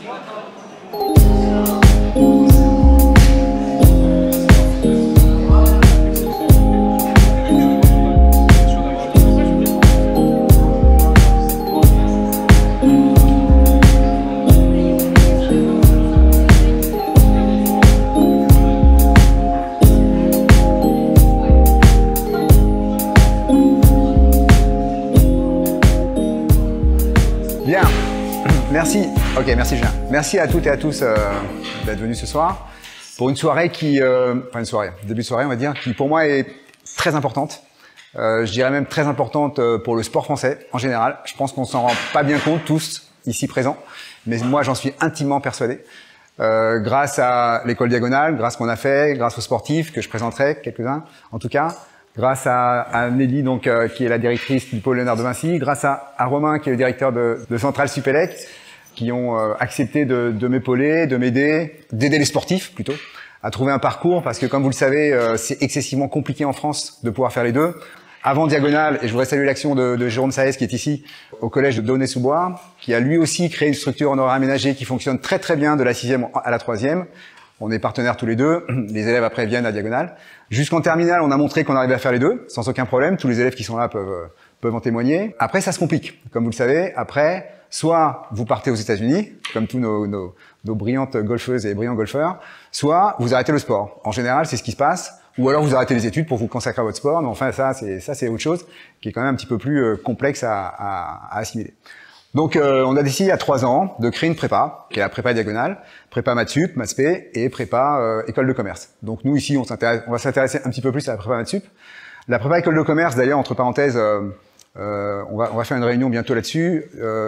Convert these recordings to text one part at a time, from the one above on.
Bien, merci. Ok, merci Julien. Merci à toutes et à tous d'être venus ce soir pour une soirée qui, début de soirée on va dire, qui pour moi est très importante. Je dirais même très importante pour le sport français en général. Je pense qu'on s'en rend pas bien compte tous ici présents, mais moi j'en suis intimement persuadé. Grâce à l'école Diagonale, grâce à ce qu'on a fait, grâce aux sportifs que je présenterai quelques-uns en tout cas. Grâce à Nelly, donc, qui est la directrice du pôle Léonard de Vinci, grâce à Romain, qui est le directeur de Centrale Supélec, qui ont accepté de m'épauler, de m'aider, d'aider les sportifs plutôt, à trouver un parcours, parce que comme vous le savez, c'est excessivement compliqué en France de pouvoir faire les deux. Avant Diagonale, et je voudrais saluer l'action de Jérôme Saez, qui est ici, au collège de Donnay-sous-Bois, qui a lui aussi créé une structure en horaire aménagé qui fonctionne très très bien de la 6e à la 3e. On est partenaires tous les deux, les élèves après viennent à Diagonale. Jusqu'en terminale, on a montré qu'on arrivait à faire les deux, sans aucun problème. Tous les élèves qui sont là peuvent en témoigner. Après, ça se complique. Comme vous le savez, après, soit vous partez aux États-Unis, comme tous nos brillantes golfeuses et brillants golfeurs, soit vous arrêtez le sport. En général, c'est ce qui se passe. Ou alors vous arrêtez les études pour vous consacrer à votre sport. Mais enfin, ça c'est autre chose, qui est quand même un petit peu plus complexe à assimiler. Donc, on a décidé il y a 3 ans de créer une prépa, qui est la prépa Diagonale, prépa Mathsup, Mathspé et prépa école de commerce. Donc nous ici, on va s'intéresser un petit peu plus à la prépa Mathsup. La prépa école de commerce, d'ailleurs, entre parenthèses, on va faire une réunion bientôt là-dessus.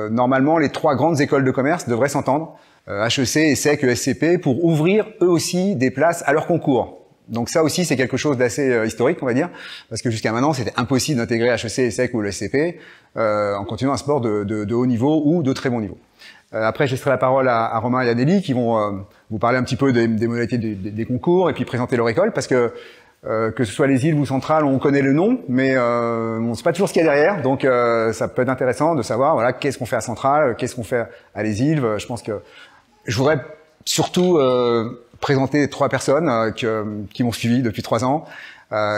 Normalement, les 3 grandes écoles de commerce devraient s'entendre, HEC, ESSEC, ESCP, pour ouvrir eux aussi des places à leur concours. Donc ça aussi, c'est quelque chose d'assez historique, on va dire, parce que jusqu'à maintenant, c'était impossible d'intégrer HEC, ESSEC ou le SCP en continuant un sport de haut niveau ou de très bon niveau. Après, je laisserai la parole à Romain et à Nelly qui vont vous parler un petit peu des modalités des concours et puis présenter leur école, parce que ce soit les îles ou Centrale, on connaît le nom, mais on ne sait pas toujours ce qu'il y a derrière, donc ça peut être intéressant de savoir voilà qu'est-ce qu'on fait à Centrale, qu'est-ce qu'on fait à les îles. Je pense que je voudrais surtout présenter 3 personnes qui m'ont suivi depuis 3 ans,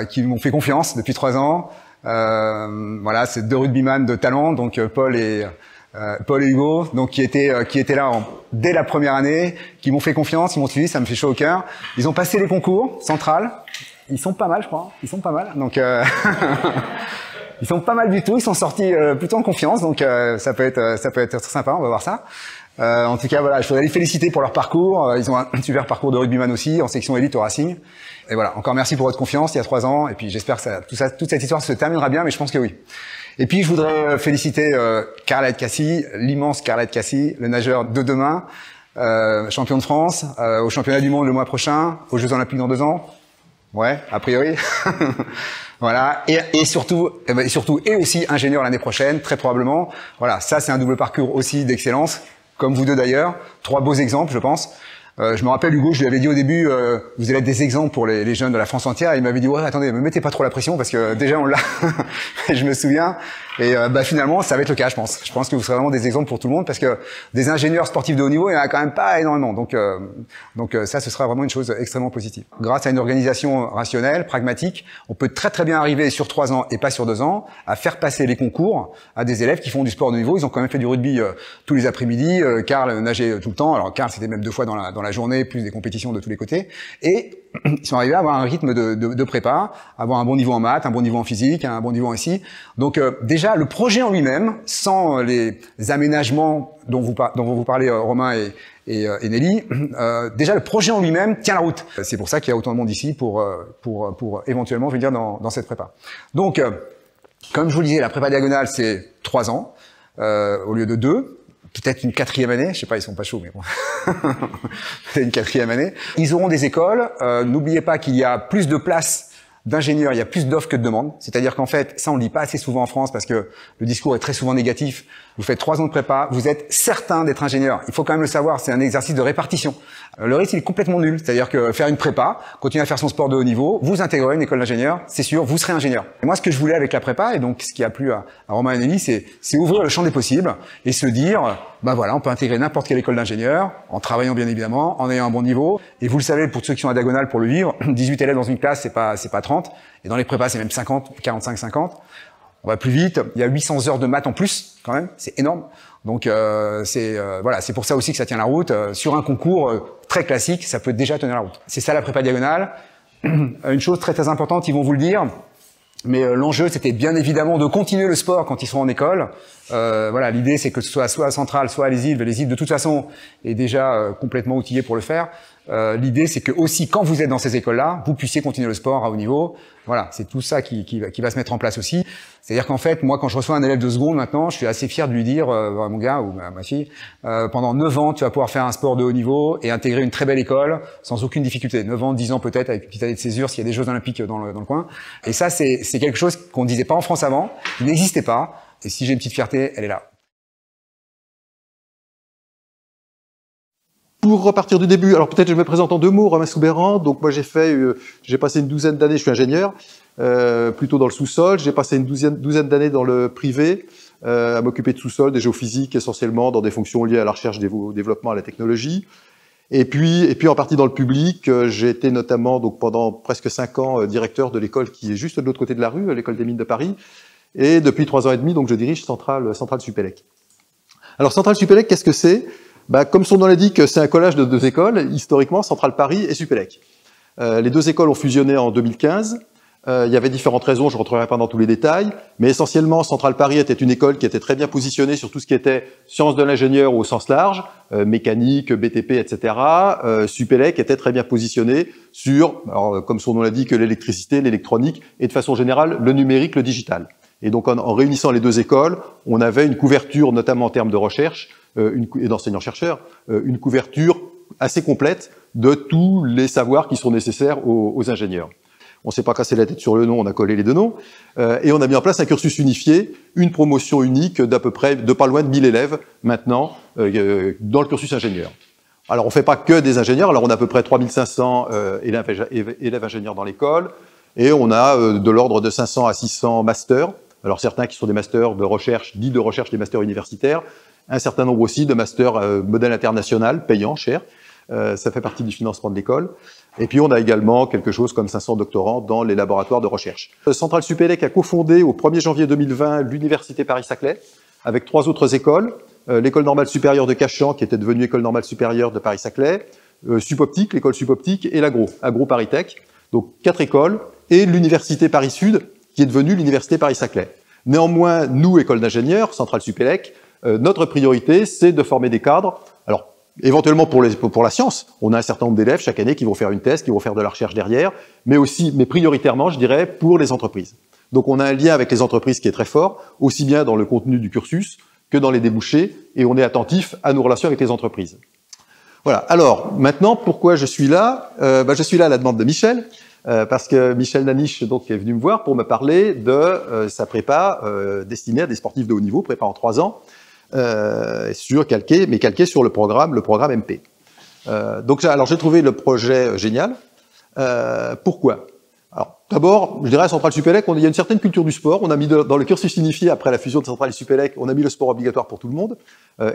qui m'ont fait confiance depuis 3 ans. Voilà, c'est 2 rugbyman de talent, donc Paul et Hugo, donc qui étaient là dès la première année, qui m'ont fait confiance, ils m'ont suivi, ça me fait chaud au cœur. Ils ont passé les concours Centrale, ils sont pas mal, je crois, ils sont pas mal, donc ils sont pas mal du tout, ils sont sortis plutôt en confiance, donc ça peut être sympa, on va voir ça. En tout cas, voilà, je voudrais les féliciter pour leur parcours. Ils ont un super parcours de rugbyman aussi, en section élite au Racing. Et voilà, encore merci pour votre confiance il y a 3 ans. Et puis j'espère que toute cette histoire se terminera bien, mais je pense que oui. Et puis je voudrais féliciter Carla Cassi, l'immense Carla Cassi, le nageur de demain, champion de France, au championnat du monde le mois prochain, aux Jeux Olympiques dans 2 ans. Ouais, a priori. Voilà, et surtout et aussi ingénieur l'année prochaine, très probablement. Voilà, ça c'est un double parcours aussi d'excellence. Comme vous deux d'ailleurs, 3 beaux exemples, je pense. Je me rappelle, Hugo, je lui avais dit au début, vous allez être des exemples pour les jeunes de la France entière. Et il m'avait dit, ouais, attendez, me mettez pas trop la pression parce que déjà on l'a. Je me souviens. Et finalement, ça va être le cas, je pense. Je pense que vous serez vraiment des exemples pour tout le monde parce que des ingénieurs sportifs de haut niveau, il y en a quand même pas énormément. Donc ça, ce sera vraiment une chose extrêmement positive. Grâce à une organisation rationnelle, pragmatique, on peut très très bien arriver sur 3 ans et pas sur 2 ans à faire passer les concours à des élèves qui font du sport de niveau. Ils ont quand même fait du rugby tous les après-midi. Karl nageait tout le temps. Alors Karl, c'était même 2 fois dans la journée, plus des compétitions de tous les côtés. Et ils sont arrivés à avoir un rythme de prépa, avoir un bon niveau en maths, un bon niveau en physique, un bon niveau en SI. Donc déjà, le projet en lui-même, sans les aménagements dont vous parlez Romain et Nelly, déjà le projet en lui-même tient la route. C'est pour ça qu'il y a autant de monde ici pour éventuellement venir dans cette prépa. Donc, comme je vous le disais, la prépa Diagonale, c'est 3 ans au lieu de 2. Peut-être une 4e année, je sais pas, ils sont pas chauds, mais bon. C'est une 4e année. Ils auront des écoles. N'oubliez pas qu'il y a plus de places d'ingénieurs, il y a plus d'offres que de demandes. C'est-à-dire qu'en fait, ça on le dit pas assez souvent en France parce que le discours est très souvent négatif. vous faites 3 ans de prépa, vous êtes certain d'être ingénieur. Il faut quand même le savoir, c'est un exercice de répartition. Le risque, il est complètement nul. C'est-à-dire que faire une prépa, continuer à faire son sport de haut niveau, vous intégrez une école d'ingénieur, c'est sûr, vous serez ingénieur. Et moi, ce que je voulais avec la prépa, et donc ce qui a plu à Romain et Nelly, c'est ouvrir le champ des possibles et se dire, ben voilà, on peut intégrer n'importe quelle école d'ingénieur, en travaillant bien évidemment, en ayant un bon niveau. Et vous le savez, pour ceux qui sont à Diagonale pour le vivre, 18 élèves dans une classe, c'est pas 30. Et dans les prépas, c'est même 50, 45, 50. On va plus vite. Il y a 800 heures de maths en plus, quand même. C'est énorme. Donc, voilà, c'est pour ça aussi que ça tient la route. Sur un concours très classique, ça peut déjà tenir la route. C'est ça la prépa Diagonale. Une chose très très importante, ils vont vous le dire. Mais l'enjeu, c'était bien évidemment de continuer le sport quand ils seront en école. Voilà, l'idée, c'est que ce soit à Centrale, soit à Les Ilves. Les Ilves, de toute façon, est déjà complètement outillé pour le faire. L'idée, c'est que aussi, quand vous êtes dans ces écoles-là, vous puissiez continuer le sport à haut niveau. Voilà, c'est tout ça qui va se mettre en place aussi. C'est-à-dire qu'en fait, moi, quand je reçois un élève de seconde maintenant, je suis assez fier de lui dire, mon gars ou ma fille, pendant 9 ans, tu vas pouvoir faire un sport de haut niveau et intégrer une très belle école sans aucune difficulté. 9 ans, 10 ans peut-être, avec une petite année de césure s'il y a des Jeux Olympiques dans le coin. Et ça, c'est quelque chose qu'on ne disait pas en France avant, qui n'existait pas. Et si j'ai une petite fierté, elle est là. Pour repartir du début, alors peut-être je me présente en 2 mots, Romain Soubeyran. Donc moi j'ai passé une douzaine d'années, je suis ingénieur, plutôt dans le sous-sol. J'ai passé une douzaine d'années dans le privé, à m'occuper de sous-sol, des géophysiques essentiellement, dans des fonctions liées à la recherche, au développement, à la technologie. Et puis en partie dans le public, j'ai été notamment donc pendant presque 5 ans directeur de l'école qui est juste de l'autre côté de la rue, l'école des mines de Paris. Et depuis 3 ans et demi, donc je dirige Centrale Supélec. Alors Centrale Supélec, qu'est-ce que c'est ? Comme son nom l'indique, c'est un collage de 2 écoles, historiquement, Centrale Paris et Supélec. Les 2 écoles ont fusionné en 2015. Il y avait différentes raisons, je ne rentrerai pas dans tous les détails, mais essentiellement, Centrale Paris était une école qui était très bien positionnée sur tout ce qui était sciences de l'ingénieur au sens large, mécanique, BTP, etc. Supélec était très bien positionné sur, alors, comme son nom l'indique, l'électricité, l'électronique et de façon générale, le numérique, le digital. Et donc, en réunissant les 2 écoles, on avait une couverture, notamment en termes de recherche, et d'enseignants-chercheurs, une couverture assez complète de tous les savoirs qui sont nécessaires aux ingénieurs. On ne s'est pas cassé la tête sur le nom, on a collé les 2 noms, et on a mis en place un cursus unifié, une promotion unique d'à peu près, de pas loin de 1000 élèves maintenant, dans le cursus ingénieur. Alors on ne fait pas que des ingénieurs, alors on a à peu près 3500 élèves ingénieurs dans l'école, et on a de l'ordre de 500 à 600 masters, alors certains qui sont des masters de recherche, dits de recherche, des masters universitaires, un certain nombre aussi de masters modèle international, payants, chers. Ça fait partie du financement de l'école. Et puis on a également quelque chose comme 500 doctorants dans les laboratoires de recherche. Centrale Supélec a cofondé au 1er janvier 2020 l'Université Paris-Saclay, avec 3 autres écoles. L'École normale supérieure de Cachan, qui était devenue École normale supérieure de Paris-Saclay, Supoptique, l'école Supoptique, et l'Agro Paris-Tech. Donc 4 écoles, et l'Université Paris-Sud, qui est devenue l'Université Paris-Saclay. Néanmoins, nous, école d'ingénieurs, Centrale Supélec, notre priorité, c'est de former des cadres. Alors, éventuellement pour la science, on a un certain nombre d'élèves chaque année qui vont faire une thèse, qui vont faire de la recherche derrière, mais prioritairement, je dirais, pour les entreprises. Donc, on a un lien avec les entreprises qui est très fort, aussi bien dans le contenu du cursus que dans les débouchés, et on est attentif à nos relations avec les entreprises. Voilà. Alors, maintenant, pourquoi je suis là ? Je suis là à la demande de Michel, parce que Michel Naniche donc, est venu me voir pour me parler de sa prépa destinée à des sportifs de haut niveau, prépa en 3 ans, calqué sur le programme MP. Alors j'ai trouvé le projet génial. Pourquoi ? Alors d'abord, je dirais à Centrale Supélec, il y a une certaine culture du sport. On a mis dans le cursus unifié après la fusion de Centrale et Supélec, on a mis le sport obligatoire pour tout le monde,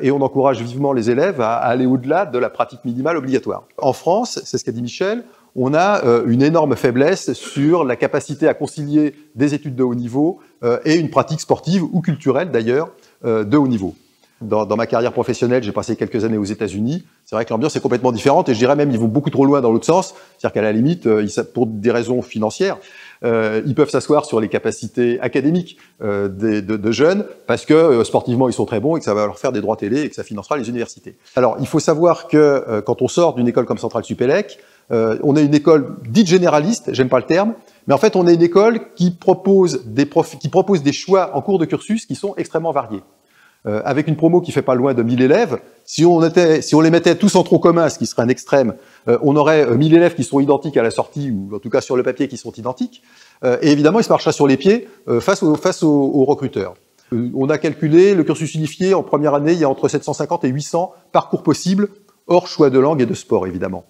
et on encourage vivement les élèves à aller au-delà de la pratique minimale obligatoire. En France, c'est ce qu'a dit Michel, on a une énorme faiblesse sur la capacité à concilier des études de haut niveau et une pratique sportive ou culturelle d'ailleurs de haut niveau. Dans ma carrière professionnelle, j'ai passé quelques années aux États-Unis. C'est vrai que l'ambiance est complètement différente et je dirais même ils vont beaucoup trop loin dans l'autre sens. C'est-à-dire qu'à la limite, pour des raisons financières, ils peuvent s'asseoir sur les capacités académiques de jeunes parce que sportivement ils sont très bons et que ça va leur faire des droits télé et que ça financera les universités. Alors il faut savoir que quand on sort d'une école comme Centrale Supélec, on est une école dite généraliste, j'aime pas le terme, mais en fait on est une école qui propose des choix en cours de cursus qui sont extrêmement variés. Avec une promo qui fait pas loin de 1000 élèves, si on les mettait tous en tronc commun, ce qui serait un extrême, on aurait 1000 élèves qui sont identiques à la sortie, ou en tout cas sur le papier qui sont identiques, et évidemment ils se marcheraient sur les pieds face aux recruteurs. On a calculé le cursus unifié en première année, il y a entre 750 et 800 parcours possibles, hors choix de langue et de sport évidemment.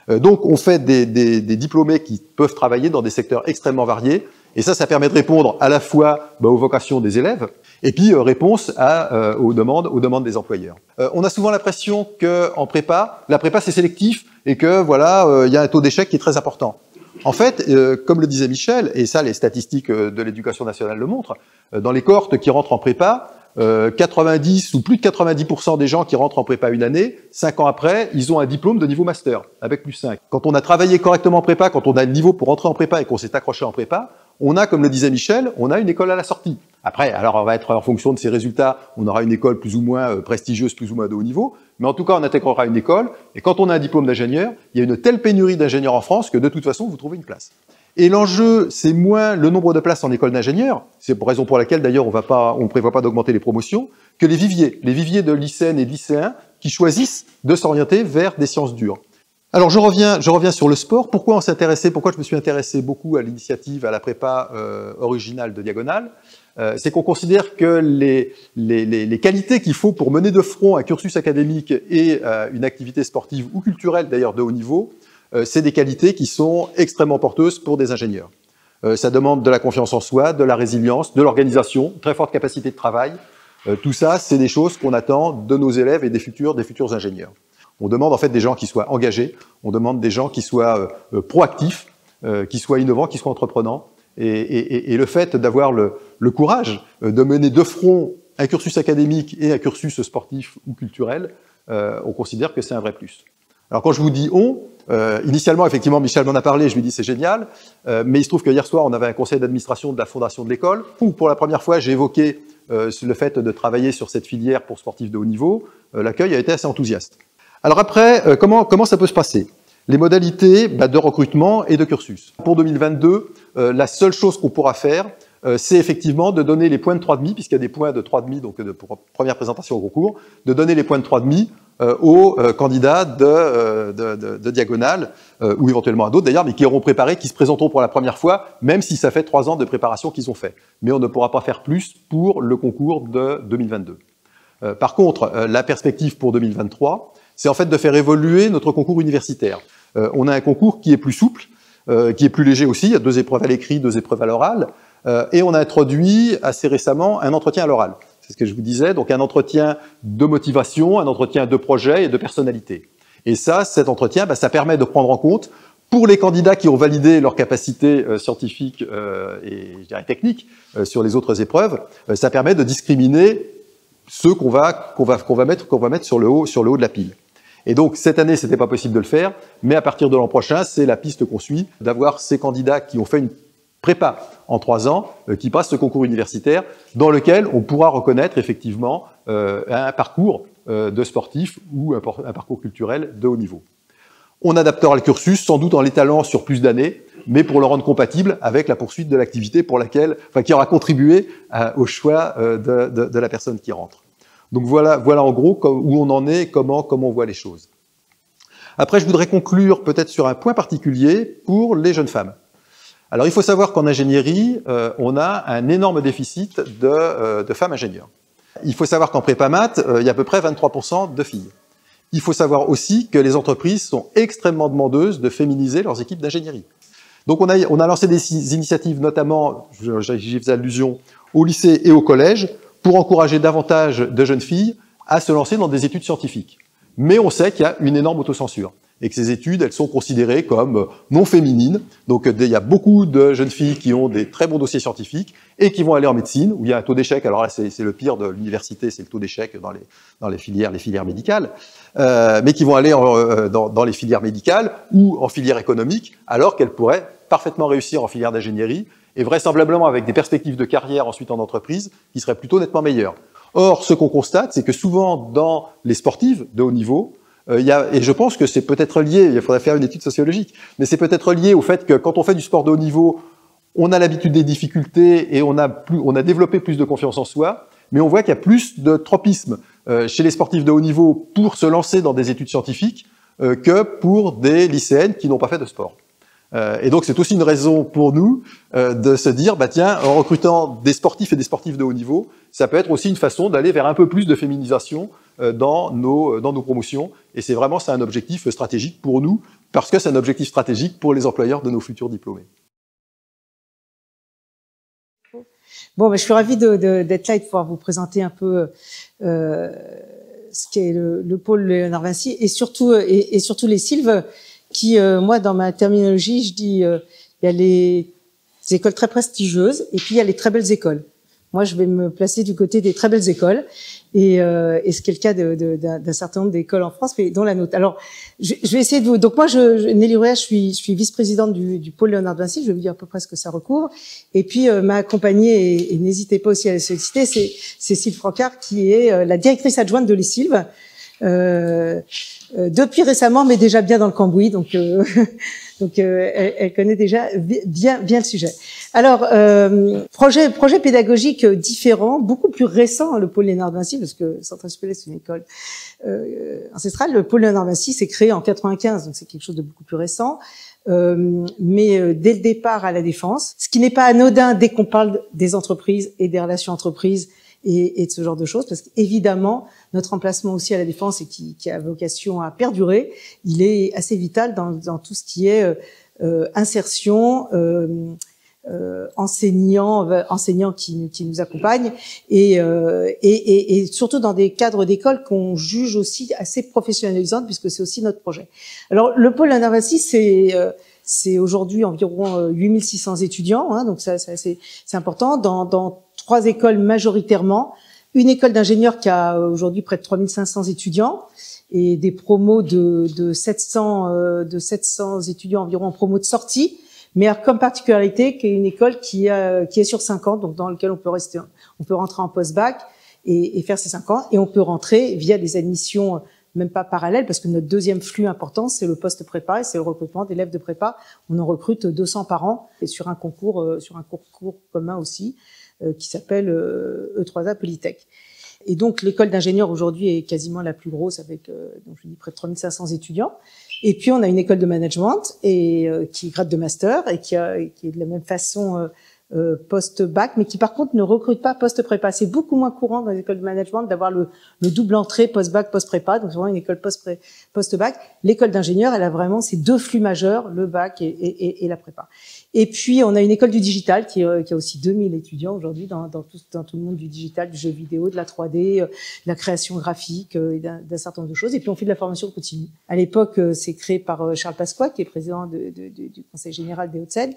Donc on fait des diplômés qui peuvent travailler dans des secteurs extrêmement variés, et ça permet de répondre à la fois aux vocations des élèves, et puis réponse aux demandes des employeurs. On a souvent l'impression qu'en prépa, la prépa c'est sélectif, et que voilà, il y a un taux d'échec qui est très important. En fait, comme le disait Michel, et ça les statistiques de l'Éducation nationale le montrent, dans les cohortes qui rentrent en prépa, 90 ou plus de 90% des gens qui rentrent en prépa une année, 5 ans après, ils ont un diplôme de niveau master, avec plus 5. Quand on a travaillé correctement en prépa, quand on a le niveau pour rentrer en prépa et qu'on s'est accroché en prépa, on a, comme le disait Michel, on a une école à la sortie. Après, alors on va être en fonction de ses résultats, on aura une école plus ou moins prestigieuse, plus ou moins de haut niveau, mais en tout cas on intégrera une école, et quand on a un diplôme d'ingénieur, il y a une telle pénurie d'ingénieurs en France que de toute façon vous trouvez une place. Et l'enjeu, c'est moins le nombre de places en école d'ingénieurs, c'est pour raison pour laquelle d'ailleurs on ne prévoit pas d'augmenter les promotions, que les viviers de lycéennes et de lycéens qui choisissent de s'orienter vers des sciences dures. Alors je reviens sur le sport. Pourquoi je me suis intéressé beaucoup à l'initiative, à la prépa originale de Diagonale, c'est qu'on considère que les qualités qu'il faut pour mener de front un cursus académique et une activité sportive ou culturelle d'ailleurs de haut niveau, c'est des qualités qui sont extrêmement porteuses pour des ingénieurs. Ça demande de la confiance en soi, de la résilience, de l'organisation, très forte capacité de travail. Tout ça, c'est des choses qu'on attend de nos élèves et des futurs ingénieurs. On demande en fait des gens qui soient engagés, on demande des gens qui soient proactifs, qui soient innovants, qui soient entreprenants. Et le fait d'avoir le courage de mener de front un cursus académique et un cursus sportif ou culturel, on considère que c'est un vrai plus. Alors quand je vous dis on, initialement effectivement Michel m'en a parlé, je lui ai dit c'est génial, mais il se trouve que hier soir on avait un conseil d'administration de la fondation de l'école où pour la première fois j'ai évoqué le fait de travailler sur cette filière pour sportifs de haut niveau. L'accueil a été assez enthousiaste. Alors après, comment ça peut se passer? Les modalités de recrutement et de cursus. Pour 2022, la seule chose qu'on pourra faire, c'est effectivement de donner les points de 3,5, puisqu'il y a des points de 3,5, donc pour première présentation au concours, de donner les points de 3,5 aux candidats de Diagonale, ou éventuellement à d'autres d'ailleurs, mais qui auront préparé, qui se présenteront pour la première fois, même si ça fait 3 ans de préparation qu'ils ont fait. Mais on ne pourra pas faire plus pour le concours de 2022. Par contre, la perspective pour 2023, c'est en fait de faire évoluer notre concours universitaire. On a un concours qui est plus souple, qui est plus léger aussi, il y a 2 épreuves à l'écrit, 2 épreuves à l'oral, et on a introduit assez récemment un entretien à l'oral. C'est ce que je vous disais, donc un entretien de motivation, un entretien de projet et de personnalité. Et ça, cet entretien, ça permet de prendre en compte, pour les candidats qui ont validé leurs capacités scientifiques et je dirais techniques sur les autres épreuves, ça permet de discriminer ceux qu'on va mettre sur le haut de la pile. Et donc, cette année, c'était pas possible de le faire, mais à partir de l'an prochain, c'est la piste qu'on suit, d'avoir ces candidats qui ont fait une prépa en 3 ans, qui passent ce concours universitaire, dans lequel on pourra reconnaître effectivement un parcours de sportif ou un parcours culturel de haut niveau. On adaptera le cursus, sans doute en l'étalant sur plus d'années, mais pour le rendre compatible avec la poursuite de l'activité qui aura contribué au choix de la personne qui rentre. Donc voilà en gros où on en est, comment on voit les choses. Après, je voudrais conclure peut-être sur un point particulier pour les jeunes femmes. Alors, il faut savoir qu'en ingénierie, on a un énorme déficit de femmes ingénieurs. Il faut savoir qu'en prépa maths, il y a à peu près 23% de filles. Il faut savoir aussi que les entreprises sont extrêmement demandeuses de féminiser leurs équipes d'ingénierie. Donc on a lancé des initiatives, notamment, j'y faisais allusion, au lycée et au collège, pour encourager davantage de jeunes filles à se lancer dans des études scientifiques. Mais on sait qu'il y a une énorme autocensure et que ces études, elles sont considérées comme non féminines. Donc il y a beaucoup de jeunes filles qui ont des très bons dossiers scientifiques et qui vont aller en médecine, où il y a un taux d'échec. Alors là, c'est le pire de l'université, c'est le taux d'échec dans les filières médicales, mais qui vont aller dans les filières médicales ou en filière économique, alors qu'elles pourraient parfaitement réussir en filière d'ingénierie et vraisemblablement avec des perspectives de carrière ensuite en entreprise qui seraient plutôt nettement meilleures. Or, ce qu'on constate, c'est que souvent dans les sportives de haut niveau, et je pense que c'est peut-être lié, il faudrait faire une étude sociologique, mais c'est peut-être lié au fait que quand on fait du sport de haut niveau, on a l'habitude des difficultés et on a développé plus de confiance en soi, mais on voit qu'il y a plus de tropisme chez les sportifs de haut niveau pour se lancer dans des études scientifiques que pour des lycéennes qui n'ont pas fait de sport. Et donc c'est aussi une raison pour nous de se dire, bah tiens, en recrutant des sportifs et des sportifs de haut niveau, ça peut être aussi une façon d'aller vers un peu plus de féminisation dans nos promotions. Et c'est un objectif stratégique pour nous, parce que c'est un objectif stratégique pour les employeurs de nos futurs diplômés. Bon, je suis ravie d'être là et de pouvoir vous présenter un peu ce qu'est le pôle Léonard Vinci et surtout les Sylves qui, moi, dans ma terminologie, je dis il y a les écoles très prestigieuses et puis il y a les très belles écoles. Moi, je vais me placer du côté des très belles écoles et ce qui est le cas d'un certain nombre d'écoles en France, mais dont la nôtre. Alors, je vais essayer de vous... Donc moi, Nelly Rouet, je suis vice-présidente du pôle Léonard Vinci, je vais vous dire à peu près ce que ça recouvre. Et puis, m'a accompagnée, et n'hésitez pas aussi à la solliciter, c'est Cécile Francard, qui est la directrice adjointe de les Sylves, depuis récemment, mais déjà bien dans le cambouis, donc elle connaît déjà bien le sujet. Alors, projet pédagogique différent, beaucoup plus récent, le pôle Léonard Vinci, parce que Saint-Exupéry, c'est une école ancestrale. Le pôle Léonard Vinci s'est créé en 95, donc c'est quelque chose de beaucoup plus récent. Mais dès le départ à la Défense, ce qui n'est pas anodin dès qu'on parle des entreprises et des relations entreprises et de ce genre de choses, parce qu'évidemment, notre emplacement aussi à la Défense et qui a vocation à perdurer, il est assez vital dans tout ce qui est insertion, enseignants qui nous accompagnent et surtout dans des cadres d'école qu'on juge aussi assez professionnalisantes puisque c'est aussi notre projet. Alors le pôle Léonard Vinci, c'est aujourd'hui environ 8600 étudiants, hein, donc c'est important dans 3 écoles majoritairement, une école d'ingénieurs qui a aujourd'hui près de 3500 étudiants et des promos de 700 étudiants environ en promo de sortie, mais comme particularité qu'il y a une école qui est sur 5 ans, donc dans laquelle on peut rentrer en post-bac et faire ces 5 ans, et on peut rentrer via des admissions même pas parallèles, parce que notre deuxième flux important, c'est le post-prépa, et c'est le recrutement d'élèves de prépa. On en recrute 200 par an, et sur un concours commun aussi, qui s'appelle E3A Polytech. Et donc, l'école d'ingénieurs aujourd'hui est quasiment la plus grosse avec, donc je dis près de 3500 étudiants. Et puis, on a une école de management et qui est grade de master et qui est de la même façon post-bac, mais qui par contre ne recrute pas post-prépa. C'est beaucoup moins courant dans les écoles de management d'avoir le double entrée post-bac, post-prépa, donc c'est vraiment une école post-bac. L'école d'ingénieur, elle a vraiment ces 2 flux majeurs, le bac et la prépa. Et puis, on a une école du digital qui a aussi 2000 étudiants aujourd'hui dans tout le monde du digital, du jeu vidéo, de la 3D, de la création graphique, et d'un certain nombre de choses. Et puis, on fait de la formation continue. À l'époque, c'est créé par Charles Pasqua, qui est président du Conseil général des Hauts-de-Seine,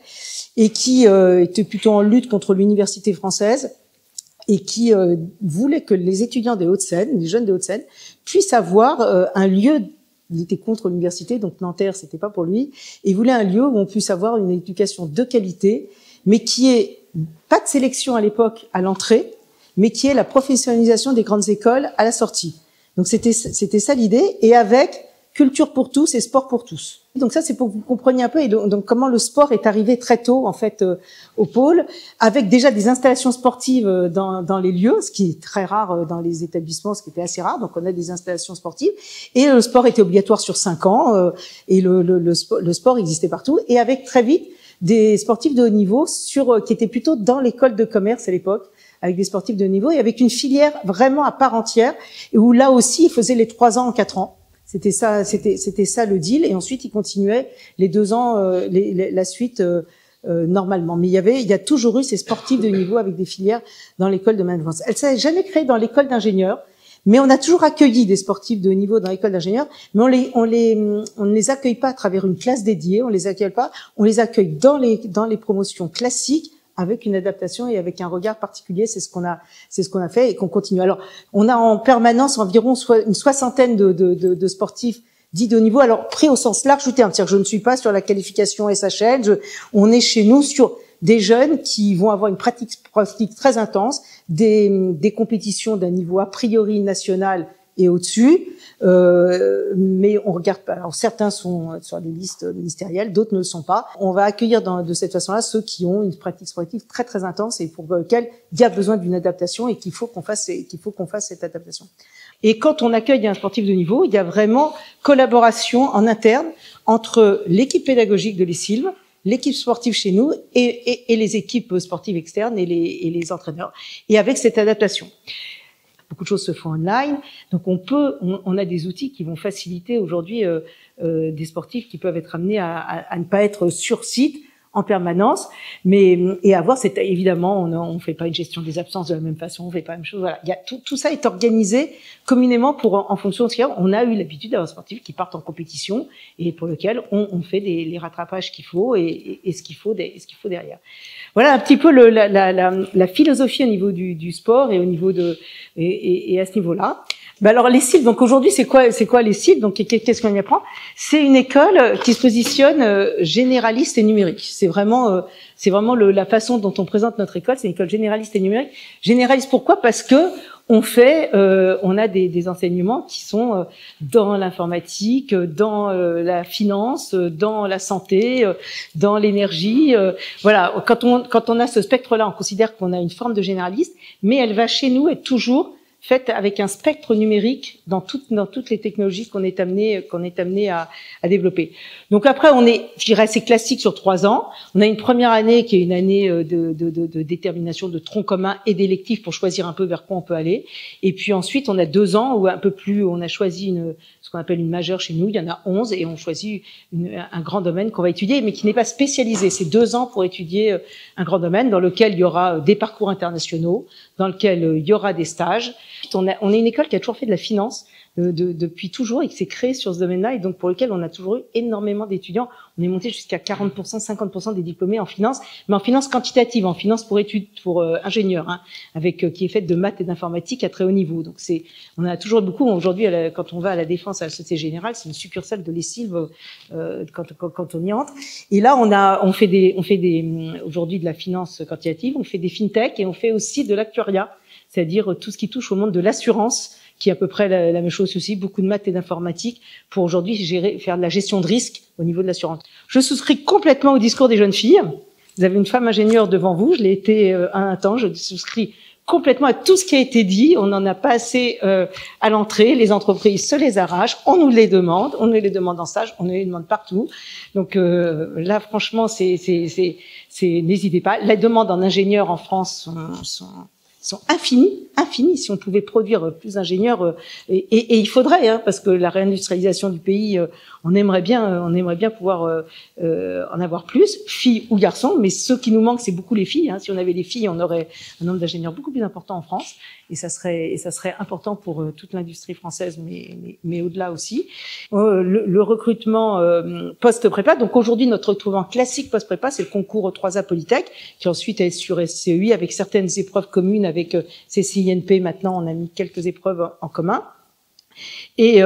et qui était plutôt en lutte contre l'université française, et qui voulait que les étudiants des Hauts-de-Seine, les jeunes des Hauts-de-Seine, puissent avoir un lieu. Il était contre l'université, donc Nanterre, c'était pas pour lui. Et il voulait un lieu où on puisse avoir une éducation de qualité, mais qui est pas de sélection à l'époque à l'entrée, mais qui est la professionnalisation des grandes écoles à la sortie. Donc c'était ça l'idée, et avec culture pour tous et sport pour tous. Donc ça, c'est pour que vous compreniez un peu et donc comment le sport est arrivé très tôt en fait au pôle, avec déjà des installations sportives dans les lieux, ce qui est très rare dans les établissements, ce qui était assez rare. Donc on a des installations sportives et le sport était obligatoire sur 5 ans et le sport existait partout, et avec très vite des sportifs de haut niveau qui étaient plutôt dans l'école de commerce à l'époque, avec des sportifs de haut niveau et avec une filière vraiment à part entière, et où là aussi ils faisaient les 3 ans en 4 ans. C'était ça le deal, et ensuite ils continuaient les 2 ans, la suite normalement. Mais il y a toujours eu ces sportifs de niveau avec des filières dans l'école de management. Elle s'est jamais créée dans l'école d'ingénieurs, mais on a toujours accueilli des sportifs de haut niveau dans l'école d'ingénieurs, mais on ne les accueille pas à travers une classe dédiée, on les accueille dans les promotions classiques, avec une adaptation et avec un regard particulier. C'est ce qu'on a fait et qu'on continue. Alors, on a en permanence environ une 60aine de sportifs dits de haut niveau. Alors, pris au sens large du terme. C'est-à-dire que je ne suis pas sur la qualification SHL. On est chez nous sur des jeunes qui vont avoir une pratique très intense, des compétitions d'un niveau a priori national et au-dessus, mais on regarde pas. Alors certains sont sur des listes ministérielles, d'autres ne le sont pas. On va accueillir de cette façon-là ceux qui ont une pratique sportive très très intense et pour lequel il y a besoin d'une adaptation et qu'il faut qu'on fasse cette adaptation. Et quand on accueille un sportif de niveau, il y a vraiment collaboration en interne entre l'équipe pédagogique de les Sylves l'équipe sportive chez nous et les équipes sportives externes et les entraîneurs. Et avec cette adaptation. Beaucoup de choses se font online, donc on a des outils qui vont faciliter aujourd'hui des sportifs qui peuvent être amenés à ne pas être sur site en permanence, et avoir évidemment, on fait pas une gestion des absences de la même façon, on fait pas la même chose. Voilà, tout ça est organisé communément en fonction de ce qu'il y a. On a eu l'habitude d'avoir des sportifs qui partent en compétition et pour lequel on fait les rattrapages qu'il faut et ce qu'il faut derrière. Voilà un petit peu la philosophie au niveau du sport et au niveau et à ce niveau-là. Ben alors les cibles, donc aujourd'hui c'est quoi les cibles? Donc qu'est-ce qu'on y apprend? C'est une école qui se positionne généraliste et numérique. C'est vraiment la façon dont on présente notre école, c'est une école généraliste et numérique. Généraliste pourquoi? Parce que on a des enseignements qui sont dans l'informatique, dans la finance, dans la santé, dans l'énergie. Voilà, quand on a ce spectre-là, on considère qu'on a une forme de généraliste, mais elle va chez nous être toujours faite avec un spectre numérique dans toutes les technologies qu'on est amené à développer. Donc après, je dirais, c'est classique sur 3 ans. On a une première année qui est une année de détermination de tronc commun et d'électifs pour choisir un peu vers quoi on peut aller. Et puis ensuite, on a 2 ans où on a choisi ce qu'on appelle une majeure chez nous. Il y en a 11 et on choisit un grand domaine qu'on va étudier, mais qui n'est pas spécialisé. C'est 2 ans pour étudier un grand domaine dans lequel il y aura des parcours internationaux, dans lequel il y aura des stages. On est une école qui a toujours fait de la finance depuis toujours et qui s'est créée sur ce domaine-là et donc pour lequel on a toujours eu énormément d'étudiants. On est monté jusqu'à 40%, 50% des diplômés en finance, mais en finance quantitative, en finance pour ingénieurs, hein, qui est faite de maths et d'informatique à très haut niveau. Donc on a toujours beaucoup. Aujourd'hui, quand on va à la Défense à la Société Générale, c'est une succursale de l'ESILV quand on y entre. Et là, on fait aujourd'hui de la finance quantitative, on fait des fintech et on fait aussi de l'actuariat, c'est-à-dire tout ce qui touche au monde de l'assurance, qui est à peu près la même chose aussi, beaucoup de maths et d'informatique, pour aujourd'hui faire de la gestion de risque au niveau de l'assurance. Je souscris complètement au discours des jeunes filles. Vous avez une femme ingénieure devant vous, je l'ai été à un temps, je souscris complètement à tout ce qui a été dit. On n'en a pas assez à l'entrée, les entreprises se les arrachent, on nous les demande en stage, on nous les demande partout. Donc là, franchement, n'hésitez pas. Les demandes en ingénieurs en France sont infinies. Si on pouvait produire plus d'ingénieurs, et il faudrait, hein, parce que la réindustrialisation du pays, on aimerait bien pouvoir en avoir plus, filles ou garçons, mais ce qui nous manque, c'est beaucoup les filles. Hein. Si on avait les filles, on aurait un nombre d'ingénieurs beaucoup plus important en France, et ça serait important pour toute l'industrie française, mais au-delà aussi. Le recrutement post-prépa. Donc aujourd'hui, notre recrutement classique post-prépa, c'est le concours 3A Polytech, qui ensuite est sur SCEI avec certaines épreuves communes avec CCINP. Maintenant, on a mis quelques épreuves en commun. Et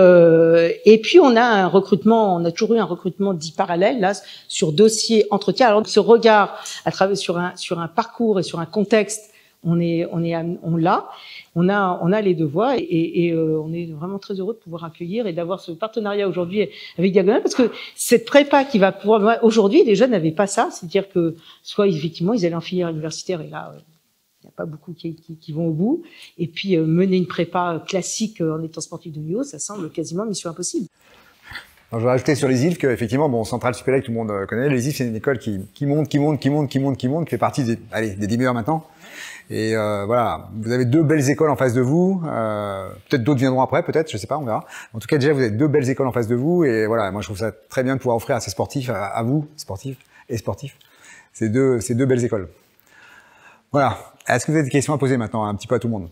puis on a toujours eu un recrutement dit parallèle là sur dossier entretien. Alors ce regard à travers sur un parcours et sur un contexte, on a les deux voies et on est vraiment très heureux de pouvoir accueillir et d'avoir ce partenariat aujourd'hui avec Diagonale, parce que cette prépa qui va pouvoir aujourd'hui, les jeunes n'avaient pas ça, c'est-à-dire que soit effectivement ils allaient en filière universitaire et là il n'y a pas beaucoup qui vont au bout. Et puis, mener une prépa classique en étant sportif de haut niveau, ça semble quasiment mission impossible. Alors, je vais rajouter sur les ILF qu'effectivement, Centrale Supélec, tout le monde connaît. Les ILF, c'est une école qui monte, qui fait partie des 10 meilleurs maintenant. Et voilà, vous avez 2 belles écoles en face de vous. Peut-être d'autres viendront après, peut-être, je sais pas, on verra. En tout cas, déjà, vous avez 2 belles écoles en face de vous. Et voilà, moi, je trouve ça très bien de pouvoir offrir à ces sportifs, à vous, sportifs, ces deux belles écoles. Voilà. Est-ce que vous avez des questions à poser maintenant, un petit peu à tout le monde?